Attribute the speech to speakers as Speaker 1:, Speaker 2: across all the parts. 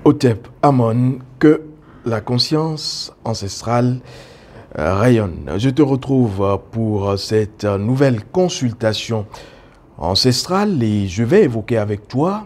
Speaker 1: Hotep Amon, que la conscience ancestrale rayonne. Je te retrouve pour cette nouvelle consultation ancestrale et je vais évoquer avec toi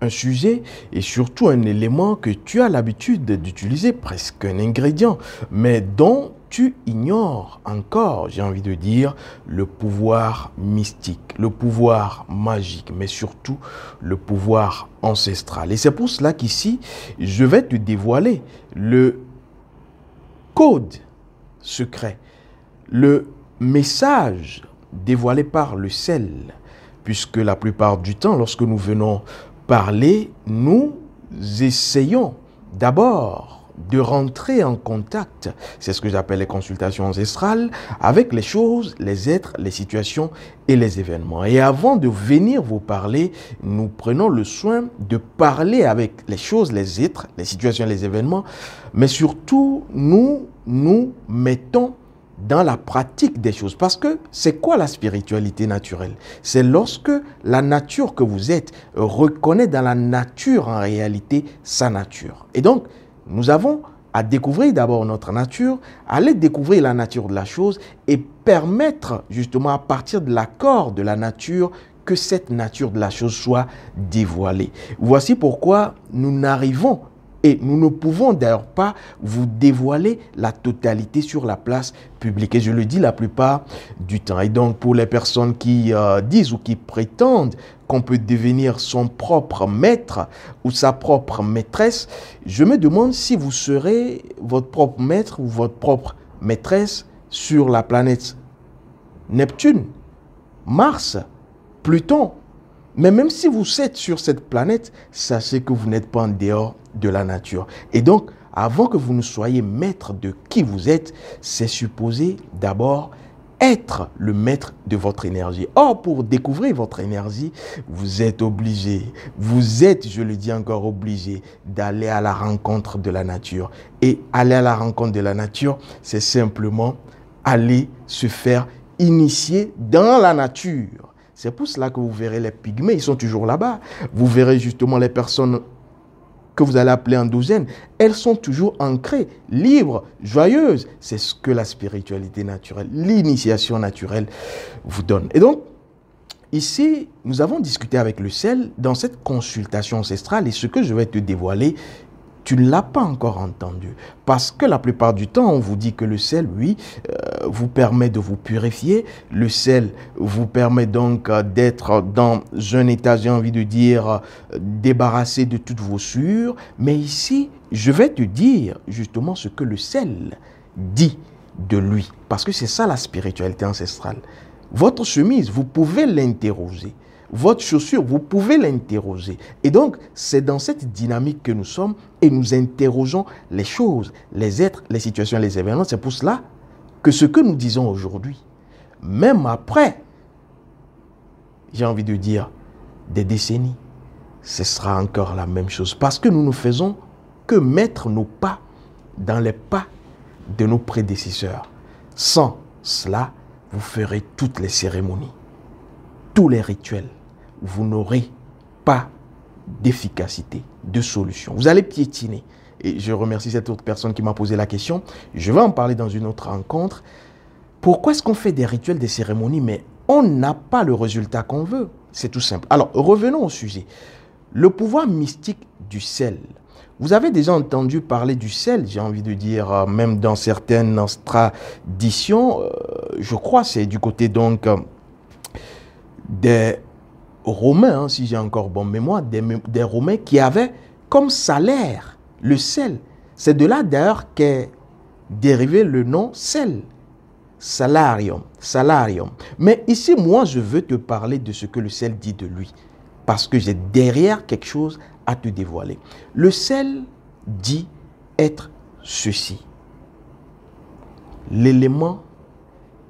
Speaker 1: un sujet et surtout un élément que tu as l'habitude d'utiliser, presque un ingrédient, mais dont tu ignores encore, j'ai envie de dire, le pouvoir mystique, le pouvoir magique, mais surtout le pouvoir ancestral. Et c'est pour cela qu'ici, je vais te dévoiler le code secret, le message dévoilé par le sel, puisque la plupart du temps, lorsque nous venons parler, nous essayons d'abord de rentrer en contact, c'est ce que j'appelle les consultations ancestrales, avec les choses, les êtres, les situations et les événements. Et avant de venir vous parler, nous prenons le soin de parler avec les choses, les êtres, les situations et les événements, mais surtout, nous mettons dans la pratique des choses. Parce que c'est quoi la spiritualité naturelle? C'est lorsque la nature que vous êtes reconnaît dans la nature en réalité sa nature. Et donc, nous avons à découvrir d'abord notre nature, aller découvrir la nature de la chose et permettre justement à partir de l'accord de la nature que cette nature de la chose soit dévoilée. Voici pourquoi nous n'arrivons et nous ne pouvons d'ailleurs pas vous dévoiler la totalité sur la place publique. Et je le dis la plupart du temps. Et donc, pour les personnes qui disent ou qui prétendent qu'on peut devenir son propre maître ou sa propre maîtresse, je me demande si vous serez votre propre maître ou votre propre maîtresse sur la planète Neptune, Mars, Pluton. Mais même si vous êtes sur cette planète, sachez que vous n'êtes pas en dehors de la nature. Et donc, avant que vous ne soyez maître de qui vous êtes, c'est supposé d'abord être le maître de votre énergie. Or, pour découvrir votre énergie, vous êtes obligé, vous êtes, je le dis encore, obligé d'aller à la rencontre de la nature. Et aller à la rencontre de la nature, c'est simplement aller se faire initier dans la nature. C'est pour cela que vous verrez les pygmées, ils sont toujours là-bas. Vous verrez justement les personnes que vous allez appeler endogènes. Elles sont toujours ancrées, libres, joyeuses. C'est ce que la spiritualité naturelle, l'initiation naturelle vous donne. Et donc, ici, nous avons discuté avec le sel dans cette consultation ancestrale et ce que je vais te dévoiler, tu ne l'as pas encore entendu. Parce que la plupart du temps, on vous dit que le sel, oui, vous permet de vous purifier. Le sel vous permet donc d'être dans un état, j'ai envie de dire, débarrassé de toutes vos souillures. Mais ici, je vais te dire justement ce que le sel dit de lui. Parce que c'est ça la spiritualité ancestrale. Votre chemise, vous pouvez l'interroger. Votre chaussure, vous pouvez l'interroger. Et donc, c'est dans cette dynamique que nous sommes et nous interrogeons les choses, les êtres, les situations, les événements. C'est pour cela que ce que nous disons aujourd'hui, même après, j'ai envie de dire, des décennies, ce sera encore la même chose. Parce que nous ne faisons que mettre nos pas dans les pas de nos prédécesseurs. Sans cela, vous ferez toutes les cérémonies, tous les rituels. Vous n'aurez pas d'efficacité, de solution. Vous allez piétiner. Et je remercie cette autre personne qui m'a posé la question. Je vais en parler dans une autre rencontre. Pourquoi est-ce qu'on fait des rituels, des cérémonies, mais on n'a pas le résultat qu'on veut? C'est tout simple. Alors, revenons au sujet. Le pouvoir mystique du sel. Vous avez déjà entendu parler du sel, j'ai envie de dire, même dans certaines traditions, je crois, c'est du côté donc des Romains, hein, si j'ai encore bonne mémoire, des Romains qui avaient comme salaire le sel. C'est de là d'ailleurs qu'est dérivé le nom sel. Salarium, salarium. Mais ici, moi, je veux te parler de ce que le sel dit de lui. Parce que j'ai derrière quelque chose à te dévoiler. Le sel dit être ceci. L'élément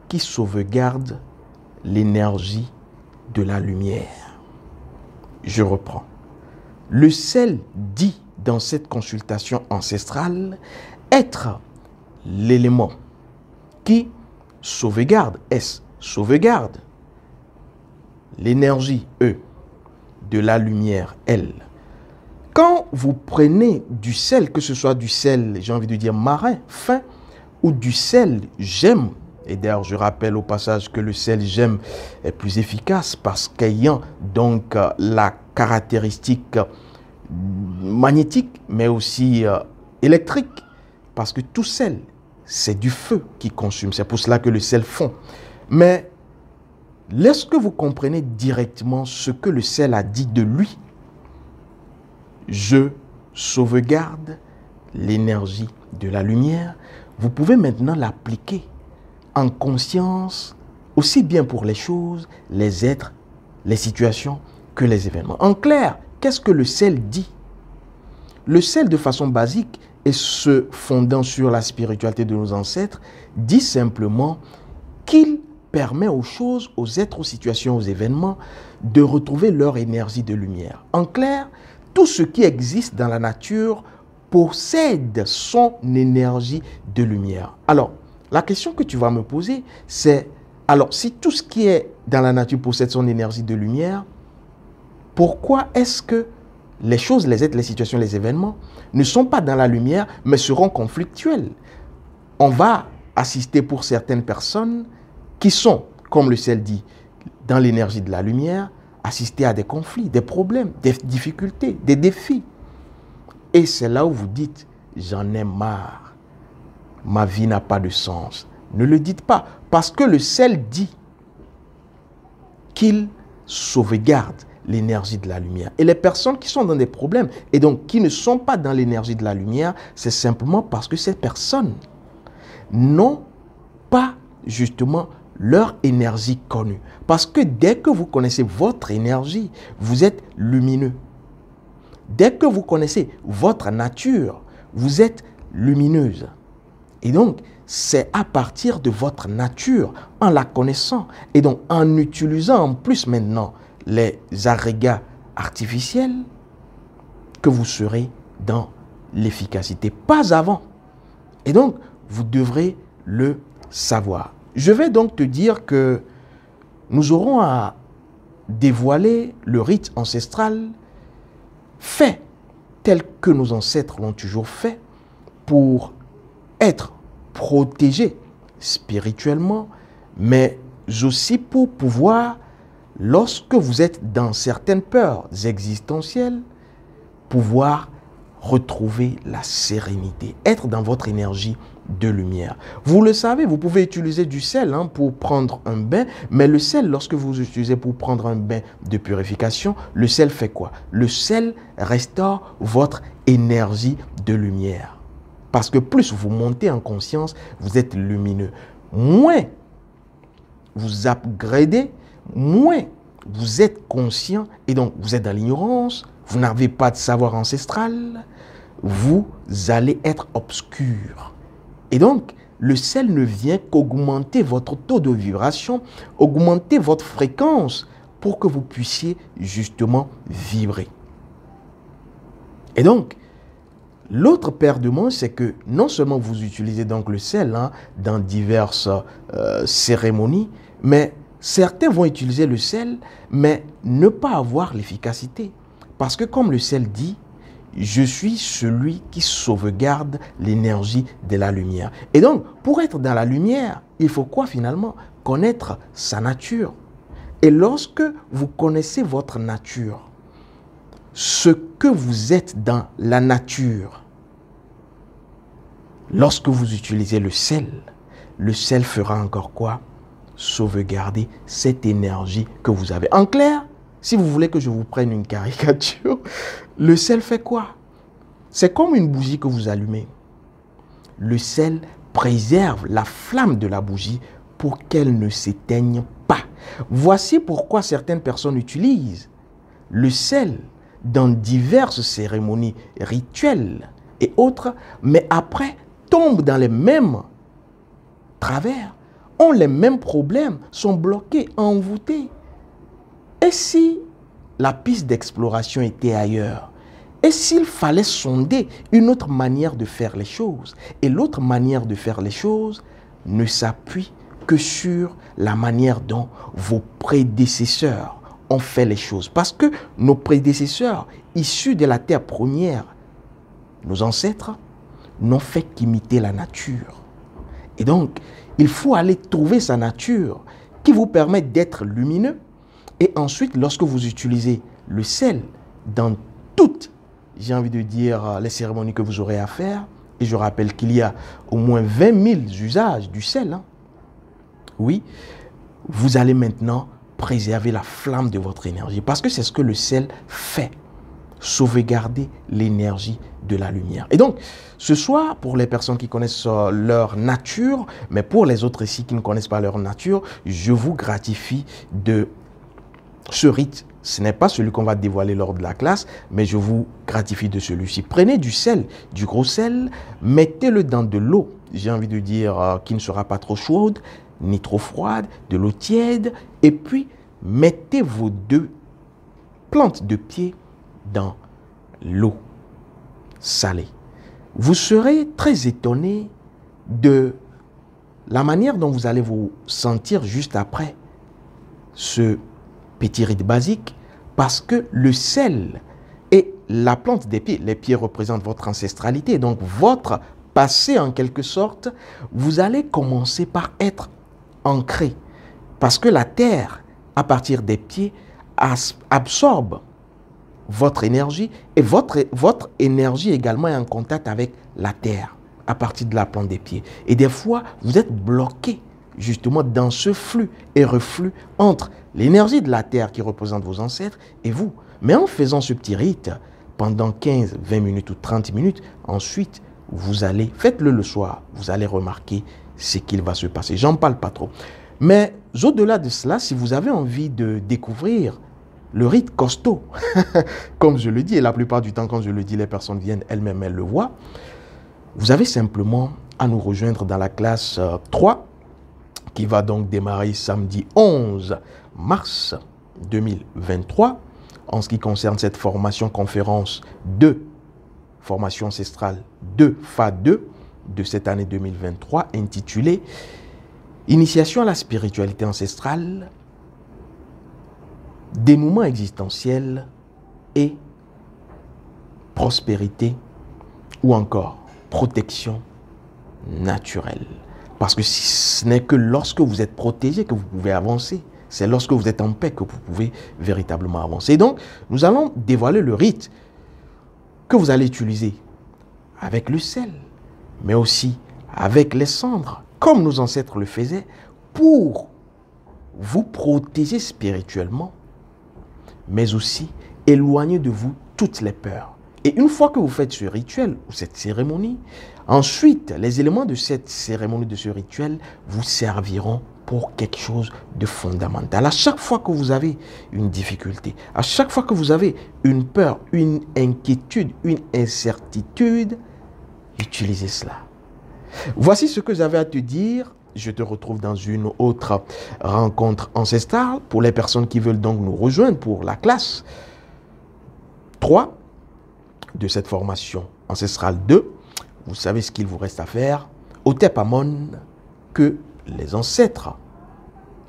Speaker 1: qui sauvegarde l'énergie de la lumière. Je reprends. Le sel dit dans cette consultation ancestrale être l'élément qui sauvegarde, S, sauvegarde l'énergie, E, de la lumière, L. Quand vous prenez du sel, que ce soit du sel, j'ai envie de dire marin, fin, ou du sel gemme, et d'ailleurs je rappelle au passage que le sel gemme est plus efficace parce qu'ayant donc la caractéristique magnétique, mais aussi électrique, parce que tout sel, c'est du feu qui consume, c'est pour cela que le sel fond. Mais lorsque vous comprenez directement ce que le sel a dit de lui, je sauvegarde l'énergie de la lumière, vous pouvez maintenant l'appliquer en conscience, aussi bien pour les choses, les êtres, les situations que les événements. En clair, qu'est-ce que le sel dit? Le sel, de façon basique, et se fondant sur la spiritualité de nos ancêtres, dit simplement qu'il permet aux choses, aux êtres, aux situations, aux événements de retrouver leur énergie de lumière. En clair, tout ce qui existe dans la nature possède son énergie de lumière. Alors, la question que tu vas me poser, c'est, alors, si tout ce qui est dans la nature possède son énergie de lumière, pourquoi est-ce que les choses, les êtres, les situations, les événements ne sont pas dans la lumière, mais seront conflictuels? On va assister pour certaines personnes qui sont, comme le sel dit, dans l'énergie de la lumière, assister à des conflits, des problèmes, des difficultés, des défis. Et c'est là où vous dites, j'en ai marre, ma vie n'a pas de sens. Ne le dites pas, parce que le sel dit qu'il sauvegarde l'énergie de la lumière. Et les personnes qui sont dans des problèmes et donc qui ne sont pas dans l'énergie de la lumière, c'est simplement parce que ces personnes n'ont pas justement leur énergie connue. Parce que dès que vous connaissez votre énergie, vous êtes lumineux. Dès que vous connaissez votre nature, vous êtes lumineuse. Et donc, c'est à partir de votre nature, en la connaissant, et donc en utilisant en plus maintenant les agrégats artificiels, que vous serez dans l'efficacité, pas avant. Et donc, vous devrez le savoir. Je vais donc te dire que nous aurons à dévoiler le rite ancestral fait tel que nos ancêtres l'ont toujours fait pour être protégés spirituellement, mais aussi pour pouvoir, lorsque vous êtes dans certaines peurs existentielles, pouvoir retrouver la sérénité, être dans votre énergie de lumière. Vous le savez, vous pouvez utiliser du sel pour prendre un bain, mais le sel, lorsque vous utilisez pour prendre un bain de purification, le sel fait quoi? Le sel restaure votre énergie de lumière. Parce que plus vous montez en conscience, vous êtes lumineux. Moins vous upgradez, moins vous êtes conscient, et donc vous êtes dans l'ignorance, vous n'avez pas de savoir ancestral, vous allez être obscur. Et donc, le sel ne vient qu'augmenter votre taux de vibration, augmenter votre fréquence pour que vous puissiez justement vibrer. Et donc, l'autre paire de manches, c'est que non seulement vous utilisez donc le sel dans diverses cérémonies, mais certains vont utiliser le sel, mais ne pas avoir l'efficacité. Parce que comme le sel dit, je suis celui qui sauvegarde l'énergie de la lumière. Et donc, pour être dans la lumière, il faut quoi finalement? Connaître sa nature. Et lorsque vous connaissez votre nature, ce que vous êtes dans la nature, lorsque vous utilisez le sel fera encore quoi? Sauvegarder cette énergie que vous avez. En clair, si vous voulez que je vous prenne une caricature, le sel fait quoi? C'est comme une bougie que vous allumez. Le sel préserve la flamme de la bougie pour qu'elle ne s'éteigne pas. Voici pourquoi certaines personnes utilisent le sel dans diverses cérémonies rituelles et autres, mais après tombent dans les mêmes travers, ont les mêmes problèmes, sont bloqués, envoûtés. Et si la piste d'exploration était ailleurs? Et s'il fallait sonder une autre manière de faire les choses? Et l'autre manière de faire les choses ne s'appuie que sur la manière dont vos prédécesseurs ont fait les choses. Parce que nos prédécesseurs, issus de la terre première, nos ancêtres, n'ont fait qu'imiter la nature. Et donc, il faut aller trouver sa nature qui vous permet d'être lumineux. Et ensuite, lorsque vous utilisez le sel dans toutes, j'ai envie de dire, les cérémonies que vous aurez à faire, et je rappelle qu'il y a au moins 20 000 usages du sel, hein. Oui, vous allez maintenant préserver la flamme de votre énergie, parce que c'est ce que le sel fait, sauvegarder l'énergie de la lumière. Et donc, ce soir, pour les personnes qui connaissent leur nature, mais pour les autres ici qui ne connaissent pas leur nature, je vous gratifie de ce rite. Ce n'est pas celui qu'on va dévoiler lors de la classe, mais je vous gratifie de celui-ci. Prenez du sel, du gros sel, mettez-le dans de l'eau, j'ai envie de dire qui ne sera pas trop chaude, ni trop froide, de l'eau tiède, et puis mettez vos 2 plantes de pied dans l'eau salée. Vous serez très étonné de la manière dont vous allez vous sentir juste après ce petit rite basique, parce que le sel et la plante des pieds, les pieds représentent votre ancestralité, donc votre passé en quelque sorte, vous allez commencer par être ancré, parce que la terre, à partir des pieds, absorbe votre énergie, et votre énergie également est en contact avec la terre, à partir de la plante des pieds. Et des fois, vous êtes bloqué justement dans ce flux et reflux entre l'énergie de la terre qui représente vos ancêtres et vous. Mais en faisant ce petit rite pendant 15, 20 minutes ou 30 minutes, ensuite, vous allez, faites-le le soir, vous allez remarquer ce qu'il va se passer. J'en parle pas trop. Mais au-delà de cela, si vous avez envie de découvrir le rite costaud, comme je le dis, et la plupart du temps quand je le dis, les personnes viennent elles-mêmes, elles le voient, vous avez simplement à nous rejoindre dans la classe 3, qui va donc démarrer samedi 11 mars 2023, en ce qui concerne cette formation conférence 2, formation ancestrale 2, FA2, de cette année 2023, intitulée Initiation à la spiritualité ancestrale, dénouement existentiel et prospérité, ou encore protection naturelle. Parce que ce n'est que lorsque vous êtes protégé que vous pouvez avancer. C'est lorsque vous êtes en paix que vous pouvez véritablement avancer. Et donc, nous allons dévoiler le rite que vous allez utiliser avec le sel, mais aussi avec les cendres, comme nos ancêtres le faisaient, pour vous protéger spirituellement, mais aussi éloigner de vous toutes les peurs. Et une fois que vous faites ce rituel ou cette cérémonie, ensuite, les éléments de cette cérémonie, de ce rituel, vous serviront pour quelque chose de fondamental. À chaque fois que vous avez une difficulté, à chaque fois que vous avez une peur, une inquiétude, une incertitude, utilisez cela. Voici ce que j'avais à te dire. Je te retrouve dans une autre rencontre ancestrale pour les personnes qui veulent donc nous rejoindre pour la classe 3 de cette formation ancestrale 2. Vous savez ce qu'il vous reste à faire. Otep Amon, que les ancêtres,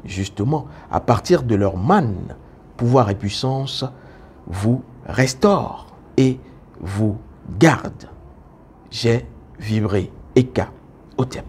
Speaker 1: justement, à partir de leur manne, pouvoir et puissance, vous restaurent et vous gardent. J'ai vibré Eka Otep.